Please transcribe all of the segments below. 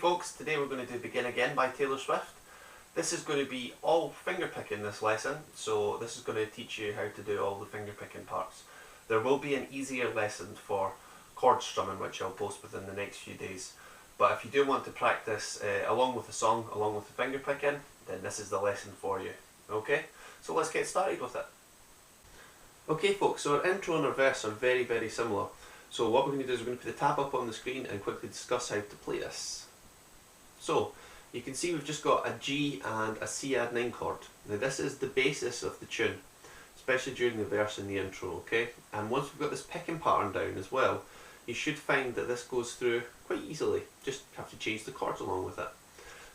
folks, today we're going to do Begin Again by Taylor Swift. This is going to be all finger picking this lesson, so this is going to teach you how to do all the finger picking parts. There will be an easier lesson for chord strumming which I'll post within the next few days. But if you do want to practice along with the song, along with the finger picking, then this is the lesson for you. Okay, so let's get started with it. Okay folks, so our intro and our verse are very similar. So what we're going to do is we're going to put the tab up on the screen and quickly discuss how to play this. So you can see we've just got a G and a C add 9 chord. Now this is the basis of the tune, especially during the verse and the intro, okay? And once we've got this picking pattern down as well, you should find that this goes through quite easily. Just have to change the chords along with it.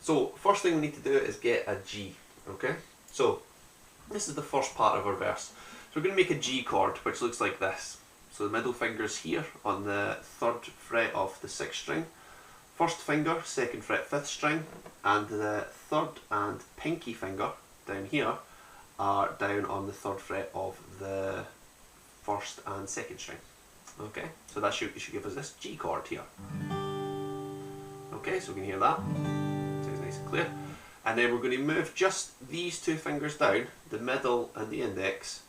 So first thing we need to do is get a G, okay? So this is the first part of our verse. So we're going to make a G chord which looks like this. So the middle finger's here on the 3rd fret of the 6th string. First finger, 2nd fret, 5th string, and the 3rd and pinky finger down here are down on the 3rd fret of the 1st and 2nd string. Okay, so that should give us this G chord here. Okay, so we can hear that. Sounds nice and clear. And then we're going to move just these two fingers down, the middle and the index,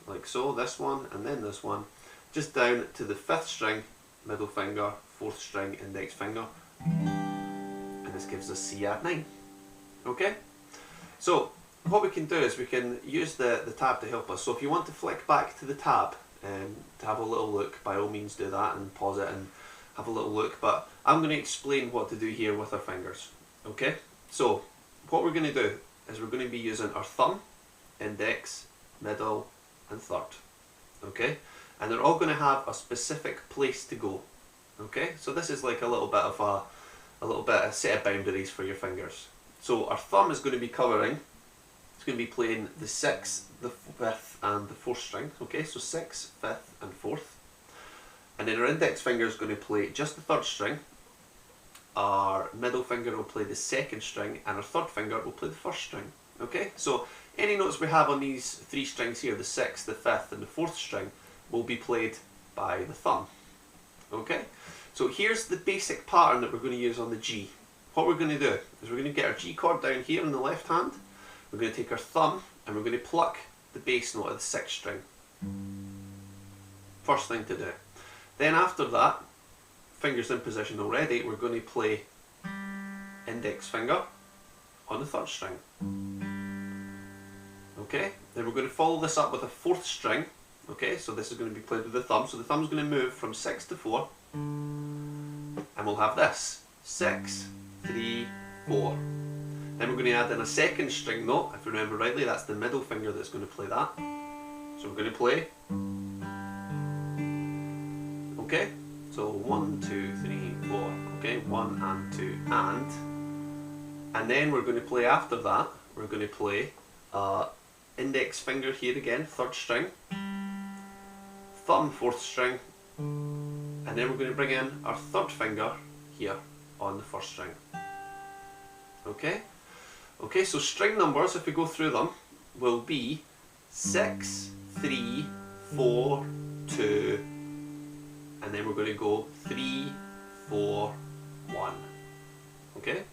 like so, this one and then this one, just down to the 5th string, middle finger, 4th string, index finger, and this gives us C add 9. Okay? So what we can do is we can use the tab to help us. So if you want to flick back to the tab to have a little look, by all means do that and pause it and have a little look, but I'm going to explain what to do here with our fingers. Okay? So what we're going to do is we're going to be using our thumb, index, middle and 3rd. Okay? And they're all going to have a specific place to go. Okay, so this is like a little bit of a set of boundaries for your fingers. So our thumb is going to be covering, it's going to be playing the 6th, the 5th and the 4th string. Okay, so 6th, 5th and 4th. And then our index finger is going to play just the 3rd string. Our middle finger will play the 2nd string and our 3rd finger will play the 1st string. Okay, so any notes we have on these 3 strings here, the 6th, the 5th and the 4th string, will be played by the thumb. Okay, so here's the basic pattern that we're going to use on the G. What we're going to do is we're going to get our G chord down here in the left hand. We're going to take our thumb and we're going to pluck the bass note of the 6th string. First thing to do. Then after that, fingers in position already, we're going to play index finger on the 3rd string. Okay, then we're going to follow this up with a 4th string. Okay, so this is going to be played with the thumb. So the thumb is going to move from 6 to 4. And we'll have this. 6, 3, 4. Then we're going to add in a 2nd string note. If you remember rightly, that's the middle finger that's going to play that. So we're going to play. Okay, so 1, 2, 3, 4. Okay, 1 and 2 and then we're going to play after that. We're going to play index finger here again, 3rd string. Thumb, 4th string, and then we're going to bring in our 3rd finger here on the 1st string. Okay? Okay, so string numbers, if we go through them, will be 6, 3, 4, 2, and then we're going to go 3, 4, 1. Okay?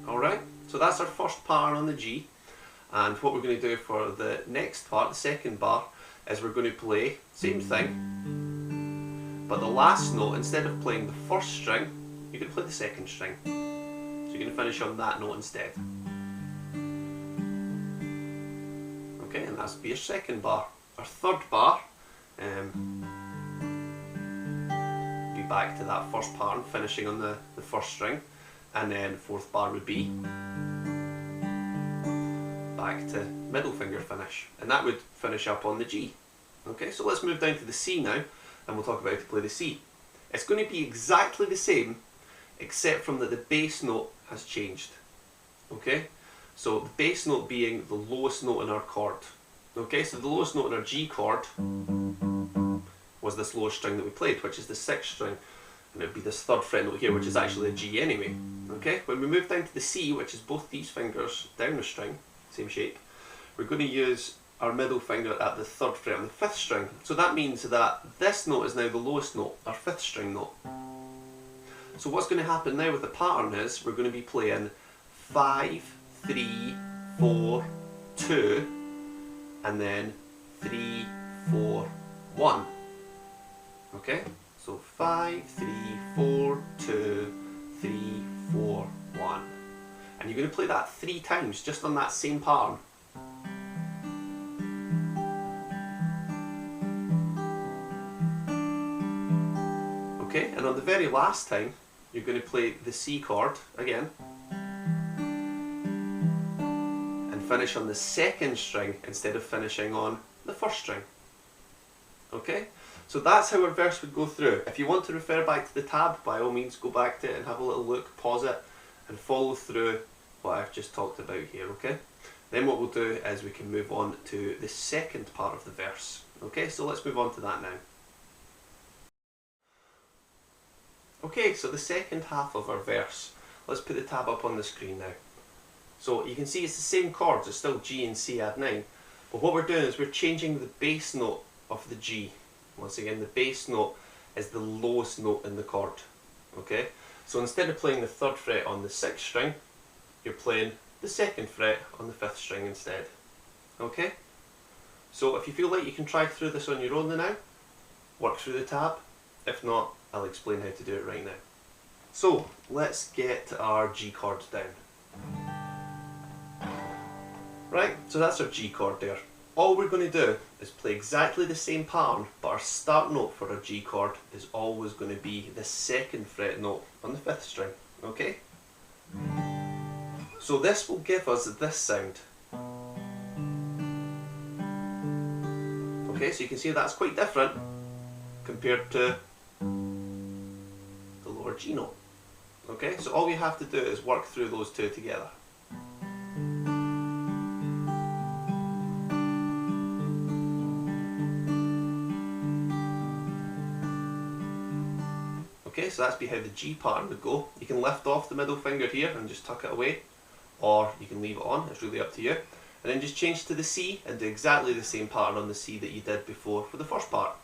Alright, so that's our first pattern on the G. And what we're going to do for the next part, the 2nd bar, is we're going to play same thing, but the last note, instead of playing the 1st string, you can play the 2nd string. So you're going to finish on that note instead. Okay, and that's be your 2nd bar. Our 3rd bar, be back to that first pattern, finishing on the 1st string, and then 4th bar would be back to middle finger finish, and that would finish up on the G. Okay, so let's move down to the C now, and we'll talk about how to play the C. It's going to be exactly the same, except from that the bass note has changed. Okay, so the bass note being the lowest note in our chord. Okay, so the lowest note in our G chord was this lowest string that we played, which is the 6th string, and it would be this 3rd fret note here, which is actually a G anyway. Okay, when we move down to the C, which is both these fingers down the string, same shape, we're going to use our middle finger at the 3rd fret on the 5th string. So that means that this note is now the lowest note, our 5th string note. So what's going to happen now with the pattern is we're going to be playing 5, 3, 4, 2, and then 3, 4, 1. Okay? So 5, 3, 4, 2, 3, 4, 1. And you're going to play that 3 times just on that same pattern. Okay, and on the very last time, you're going to play the C chord again and finish on the 2nd string instead of finishing on the 1st string. Okay, so that's how our verse would go through. If you want to refer back to the tab, by all means go back to it and have a little look, pause it and follow through what I've just talked about here, okay? Then what we'll do is we can move on to the second part of the verse. Okay, so let's move on to that now. Okay, so the second half of our verse. Let's put the tab up on the screen now. So you can see it's the same chords, it's still G and C add 9. But what we're doing is we're changing the bass note of the G. Once again, the bass note is the lowest note in the chord. Okay, so instead of playing the 3rd fret on the 6th string, you're playing the 2nd fret on the 5th string instead. Okay, so if you feel like you can try through this on your own now, work through the tab. If not, I'll explain how to do it right now. So let's get our G chord down. Right, so that's our G chord there. All we're going to do is play exactly the same pattern, but our start note for our G chord is always going to be the 2nd fret note on the 5th string. Okay? So this will give us this sound. Okay, so you can see that's quite different compared to the lower G note. Okay, so all we have to do is work through those two together. Okay, so that's how the G pattern would go. You can lift off the middle finger here and just tuck it away, or you can leave it on, it's really up to you. And then just change to the C and do exactly the same pattern on the C that you did before for the first part.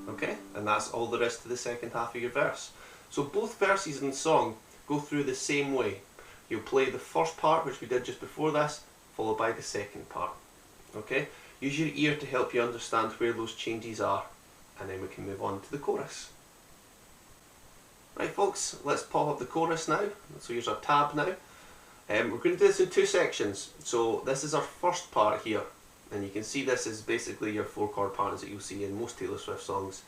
Okay, and that's all there is to the second half of your verse. So both verses in the song go through the same way. You'll play the first part, which we did just before this, followed by the second part. Okay, use your ear to help you understand where those changes are, and then we can move on to the chorus. Right folks, let's pop up the chorus now. So here's our tab now. We're going to do this in 2 sections. So this is our first part here, and you can see this is basically your 4 chord patterns that you'll see in most Taylor Swift songs.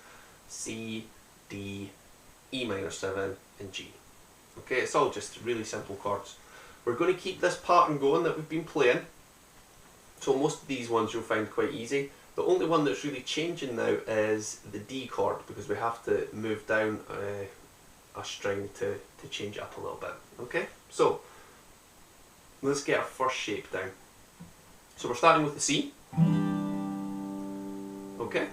C, D, E minor 7 and G. Okay, it's all just really simple chords. We're going to keep this pattern going that we've been playing. So most of these ones you'll find quite easy. The only one that's really changing now is the D chord, because we have to move down a string to change it up a little bit. Okay, so let's get our first shape down. So we're starting with the C. Okay,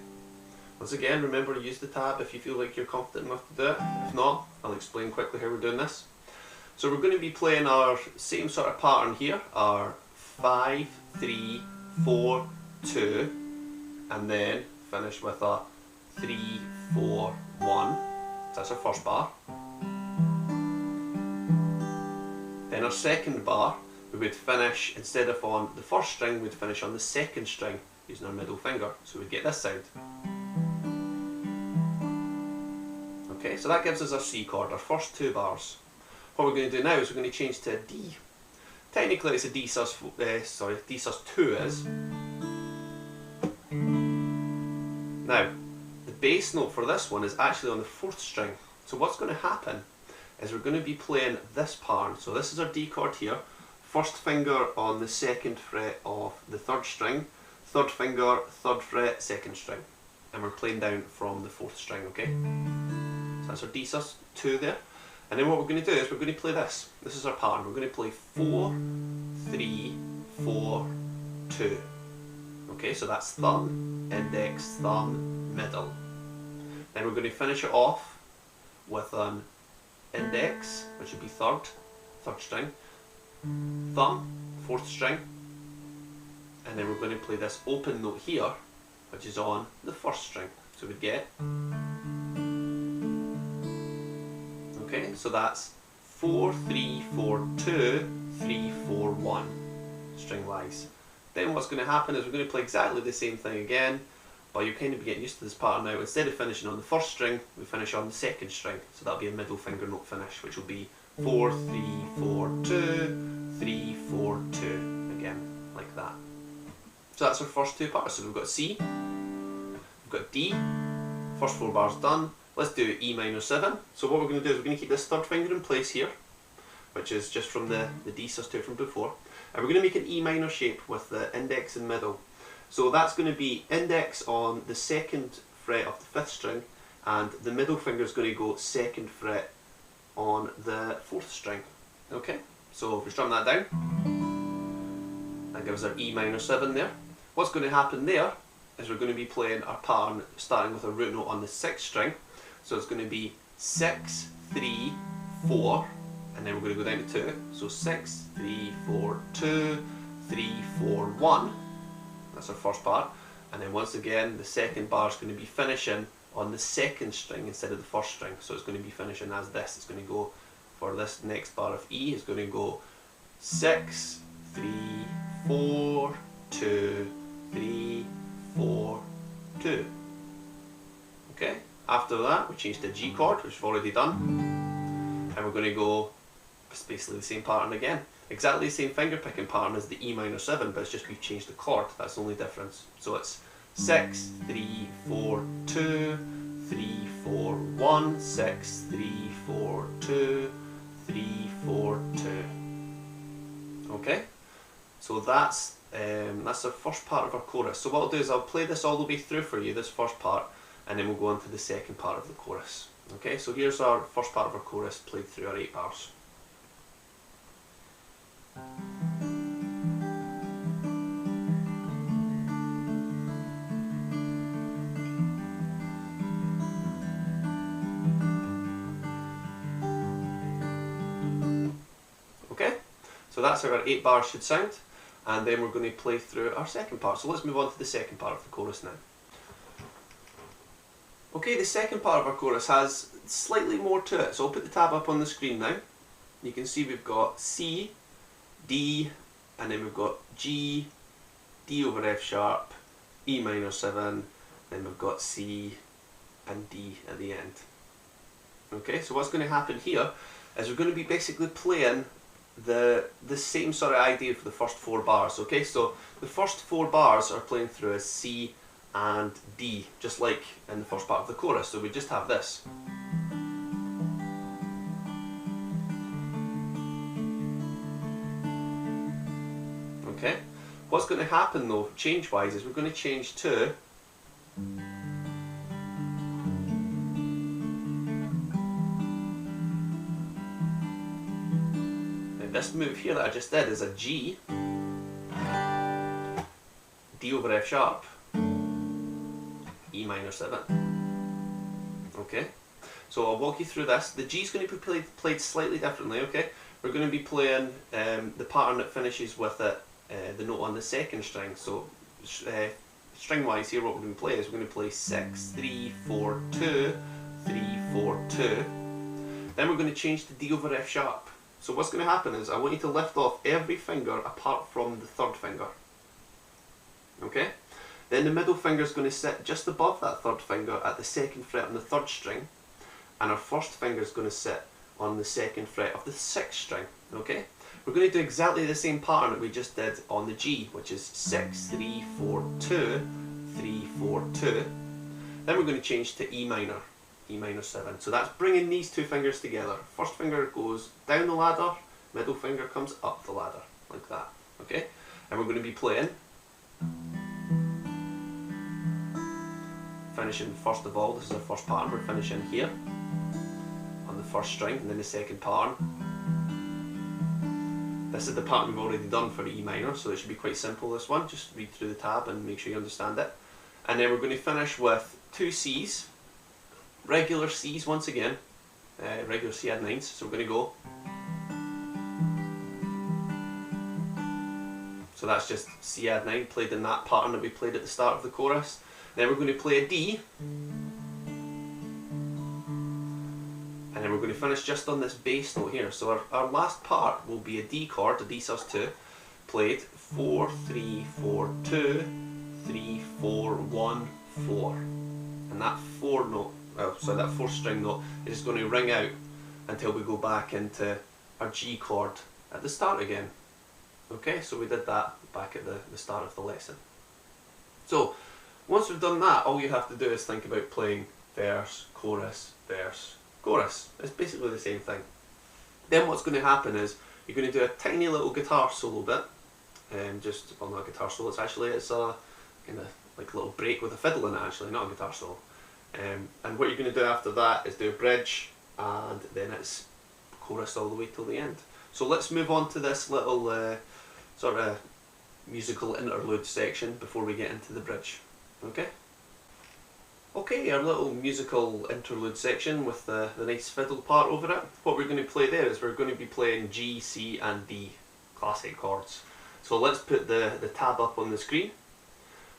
once again, remember to use the tab if you feel like you're confident enough to do it. If not, I'll explain quickly how we're doing this. So we're going to be playing our same sort of pattern here, our 5, 3, 4, 2, and then finish with a 3, 4, 1. So that's our first bar. Then our second bar, we would finish, instead of on the first string, we'd finish on the 2nd string using our middle finger. So we'd get this sound. Okay, so that gives us our C chord, our first 2 bars. What we're going to do now is we're going to change to a D. Technically it's a D sus 2 is. Now, the bass note for this one is actually on the 4th string. So what's going to happen is we're going to be playing this pattern. So this is our D chord here. First finger on the 2nd fret of the 3rd string. 3rd finger, 3rd fret, 2nd string. And we're playing down from the 4th string, okay? So that's our D sus 2 there. And then what we're going to do is we're going to play this. This is our pattern. We're going to play 4, 3, 4, 2. Okay, so that's thumb, index, thumb, middle. Then we're going to finish it off with an index, which would be third string, thumb, fourth string, and then we're going to play this open note here, which is on the first string. So we'd get, okay, so that's 4, 3, 4, 2, 3, 4, 1 string wise. Then what's going to happen is we're going to play exactly the same thing again, but you're kind of getting used to this pattern now. Instead of finishing on the first string, we finish on the second string. So that'll be a middle finger note finish, which will be 4, 3, 4, 2, 3, 4, 2, again, like that. So that's our first two parts. So we've got C, we've got D, first 4 bars done. Let's do E minor 7. So what we're going to do is we're going to keep this third finger in place here, which is just from the D sus2 from before. And we're going to make an E minor shape with the index and middle. So that's going to be index on the second fret of the fifth string, and the middle finger is going to go second fret on the fourth string. Okay, so if we strum that down, that gives our E minor 7 there. What's going to happen there is we're going to be playing our pattern starting with a root note on the sixth string. So it's going to be 6, 3, 4, and then we're going to go down to 2. So 6, 3, 4, 2, 3, 4, 1. That's our first part. And then once again, the second bar is going to be finishing on the second string instead of the first string. So it's going to be finishing as this. It's going to go, for this next bar of E, it's going to go 6, 3, 4, 2, 3, 4, 2. Okay? After that, we change to G chord, which we've already done. And we're going to go, it's basically the same pattern again. Exactly the same finger picking pattern as the E minor 7, but it's just we've changed the chord. That's the only difference. So it's 6, 3, 4, 2, 3, 4, 1, 6, 3, 4, 2, 3, 4, 2. Okay? So that's our first part of our chorus. So what I'll do is I'll play this all the way through for you, this first part, and then we'll go on to the second part of the chorus. Okay, so here's our first part of our chorus played through our 8 bars. Okay, so that's how our 8 bars should sound, and then we're going to play through our second part. So let's move on to the second part of the chorus now. Okay, the second part of our chorus has slightly more to it, so I'll put the tab up on the screen now. You can see we've got C, D, and then we've got G, D over F sharp, E minor 7, then we've got C and D at the end. Okay, so what's going to happen here is we're going to be basically playing the same sort of idea for the first 4 bars. Okay, so the first 4 bars are playing through as C and D, just like in the first part of the chorus. So we just have this. Okay, what's going to happen though, change wise, is we're going to change to this move here that I just did is a G, D over F sharp, E minor 7. Okay, so I'll walk you through this. The G is going to be played slightly differently. Okay, we're going to be playing the pattern that finishes with it, the note on the second string. So string wise here, what we're going to play is we're going to play 6, 3, 4, 2, 3, 4, 2. Then we're going to change to D over F sharp. So what's going to happen is I want you to lift off every finger apart from the third finger. Okay? Then the middle finger is going to sit just above that third finger at the second fret on the third string, and our first finger is going to sit on the second fret of the sixth string. Okay? We're going to do exactly the same pattern that we just did on the G, which is 6, 3, 4, 2, 3, 4, 2. Then we're going to change to E minor. E minor 7. So that's bringing these two fingers together. First finger goes down the ladder, middle finger comes up the ladder, like that. Okay? And we're going to be playing, finishing first of all, this is our first pattern, we're finishing here on the first string, and then the second pattern. This is the pattern we've already done for E minor, so it should be quite simple, this one. Just read through the tab and make sure you understand it. And then we're going to finish with 2 C's, regular C's once again, regular C add 9s. So we're going to go. So that's just C add 9 played in that pattern that we played at the start of the chorus. Then we're going to play a D. And then we're going to finish just on this bass note here. So our last part will be a D chord, a D sus2, played 4, 3, 4, 2, 3, 4, 1, 4. And that 4 note, that 4th string note is just going to ring out until we go back into our G chord at the start again. Okay, so we did that back at the start of the lesson. So once we've done that, all you have to do is think about playing verse, chorus, verse, chorus. It's basically the same thing. Then what's going to happen is you're going to do a tiny little guitar solo bit. Well, not a guitar solo, it's a kind of like a little break with a fiddle in it actually, not a guitar solo. And what you're going to do after that is do a bridge, and then it's chorus all the way till the end. So let's move on to this little sort of musical interlude section before we get into the bridge. Okay? Okay, our little musical interlude section with the nice fiddle part over it. What we're going to play there is we're going to be playing G, C and D, classic chords. So let's put the tab up on the screen.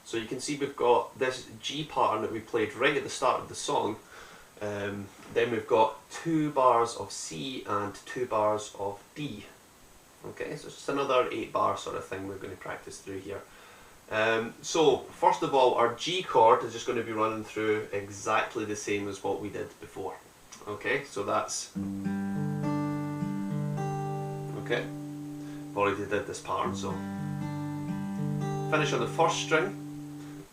So you can see we've got this G pattern that we played right at the start of the song. Then we've got 2 bars of C and 2 bars of D. Okay, so it's just another 8 bar sort of thing we're going to practice through here. So first of all, our G chord is just going to be running through exactly the same as what we did before. Okay, so that's... Okay, I've already did this pattern, so... Finish on the 1st string,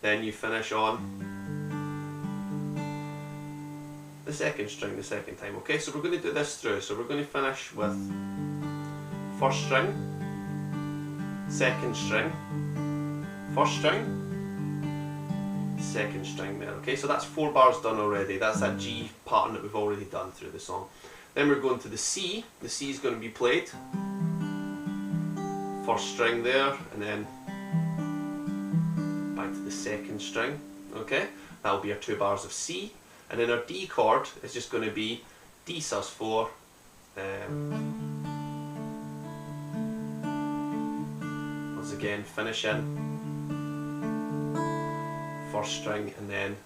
then you finish on the 2nd string the 2nd time. Okay, so we're going to do this through. So we're going to finish with 1st string, 2nd string, 1st string, 2nd string there. Okay, so that's 4 bars done already. That's that G pattern that we've already done through the song. Then we're going to the C. The C is going to be played. 1st string there, and then back to the 2nd string. Okay, that'll be our 2 bars of C. And then our D chord is just going to be D sus4, once again finishing 1st string and then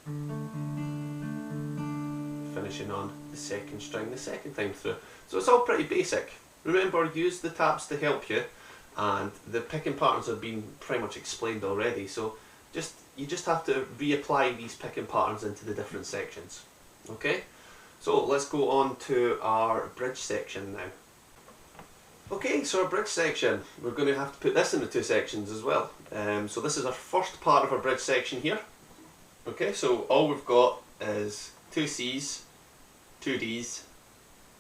finishing on the 2nd string the 2nd time through. So it's all pretty basic. Remember, use the tabs to help you, and the picking patterns have been pretty much explained already, so you just have to reapply these picking patterns into the different sections. Okay, so let's go on to our bridge section now. Okay, so our bridge section, we're going to have to put this into 2 sections as well. So this is our first part of our bridge section here. Okay, so all we've got is 2 C's, 2 D's,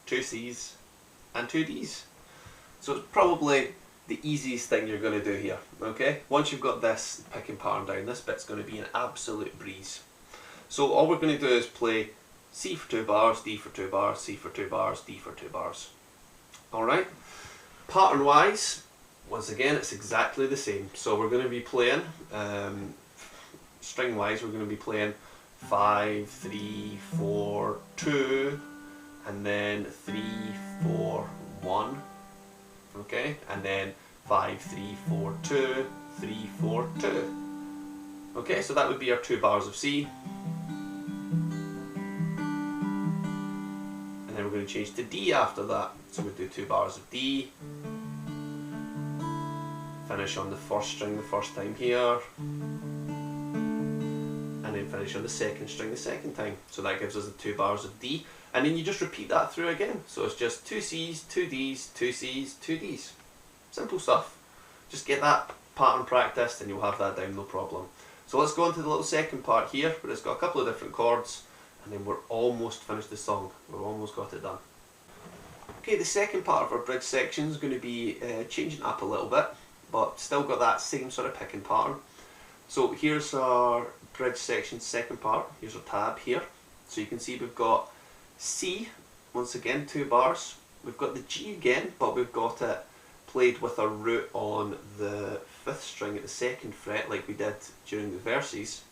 2 C's and 2 D's. So it's probably the easiest thing you're going to do here. Okay, once you've got this picking pattern down, this bit's going to be an absolute breeze. So all we're going to do is play C for 2 bars, D for 2 bars, C for 2 bars, D for 2 bars. Alright, pattern wise, once again it's exactly the same. So we're going to be playing, string wise, we're going to be playing 5, 3, 4, 2, and then 3, 4, 1. Okay, and then 5, 3, 4, 2, 3, 4, 2. Okay, so that would be our 2 bars of C. And then we're going to change to D after that. So we do 2 bars of D. Finish on the 1st string the 1st time here. And then finish on the 2nd string the 2nd time. So that gives us the 2 bars of D. And then you just repeat that through again. So it's just 2 C's, 2 D's, 2 C's, 2 D's. Simple stuff. Just get that pattern practiced and you'll have that down, no problem. So let's go on to the little second part here, where it's got a couple of different chords, and then we're almost finished the song. We've almost got it done. Okay, the second part of our bridge section is going to be changing up a little bit, but still got that same sort of picking pattern. So here's our bridge section second part. Here's our tab here. So you can see we've got C, once again 2 bars. We've got the G again, but we've got it played with a root on the 5th string at the 2nd fret like we did during the verses.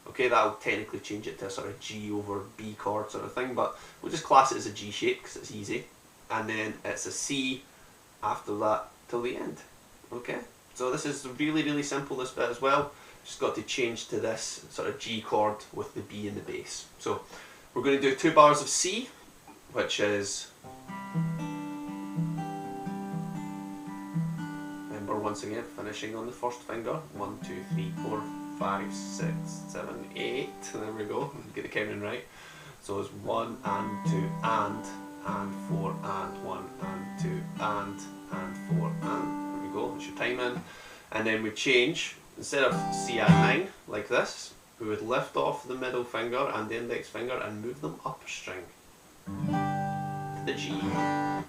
Okay, that'll technically change it to a sort of G over B chord sort of thing, but we'll just class it as a G shape because it's easy. And then it's a C after that till the end. Okay, so this is really, really simple, this bit as well. Just got to change to this sort of G chord with the B in the bass. So we're going to do 2 bars of C, which is, remember once again, finishing on the first finger. 1, 2, 3, 4, 5, 6, 7, 8. There we go. Get the counting right. So it's 1 and 2 and 4 and 1 and 2 and 4 and. There we go. That's your time in. And then we change. Instead of C at 9 like this, we would lift off the middle finger and the index finger and move them up a string to the G.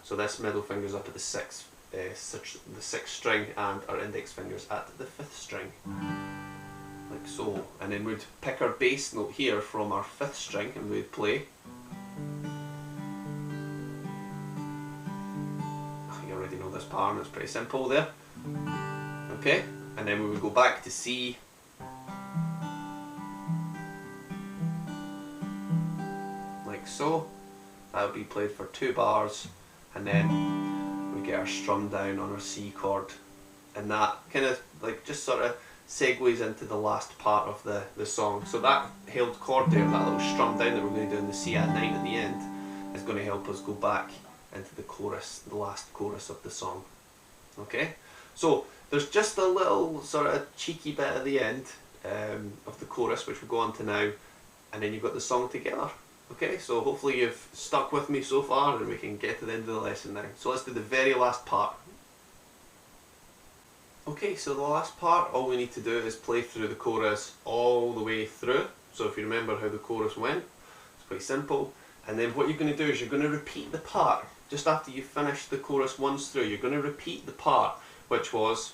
So this middle finger's up at the sixth string, and our index finger's at the 5th string, like so. And then we'd pick our bass note here from our 5th string and we'd play. You already know this pattern, it's pretty simple there. Okay, and then we would go back to C, like so. That would be played for 2 bars, and then we get our strum down on our C chord, and that kind of like just sort of segues into the last part of the song. So that held chord there, that little strum down that we're going to do in the C at 9 at the end, is going to help us go back into the chorus, the last chorus of the song. Okay, so there's just a little sort of cheeky bit at the end of the chorus, which we'll go on to now, and then you've got the song together. Okay, so hopefully you've stuck with me so far and we can get to the end of the lesson now. So let's do the very last part. Okay, so the last part, all we need to do is play through the chorus all the way through. So if you remember how the chorus went, it's quite simple. And then what you're going to do is you're going to repeat the part. Just after you finish the chorus once through, you're going to repeat the part, which was...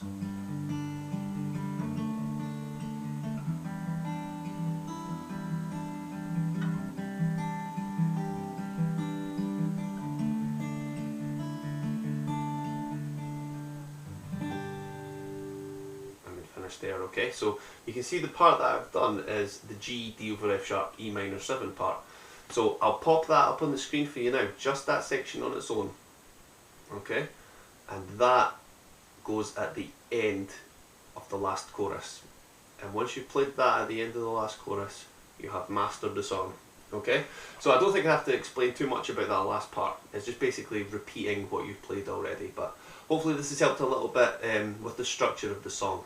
there. Okay, so you can see the part that I've done is the G, D over F sharp, E minor 7 part. So I'll pop that up on the screen for you now, just that section on its own. Okay, and that goes at the end of the last chorus. And once you've played that at the end of the last chorus, you have mastered the song. Okay, so I don't think I have to explain too much about that last part. It's just basically repeating what you've played already, but hopefully this has helped a little bit with the structure of the song.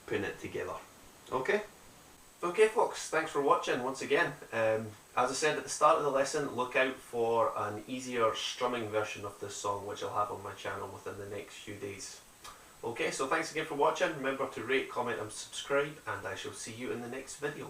Putting it together. Okay? Okay folks, thanks for watching once again. As I said at the start of the lesson, look out for an easier strumming version of this song, which I'll have on my channel within the next few days. Okay, so thanks again for watching. Remember to rate, comment and subscribe, and I shall see you in the next video.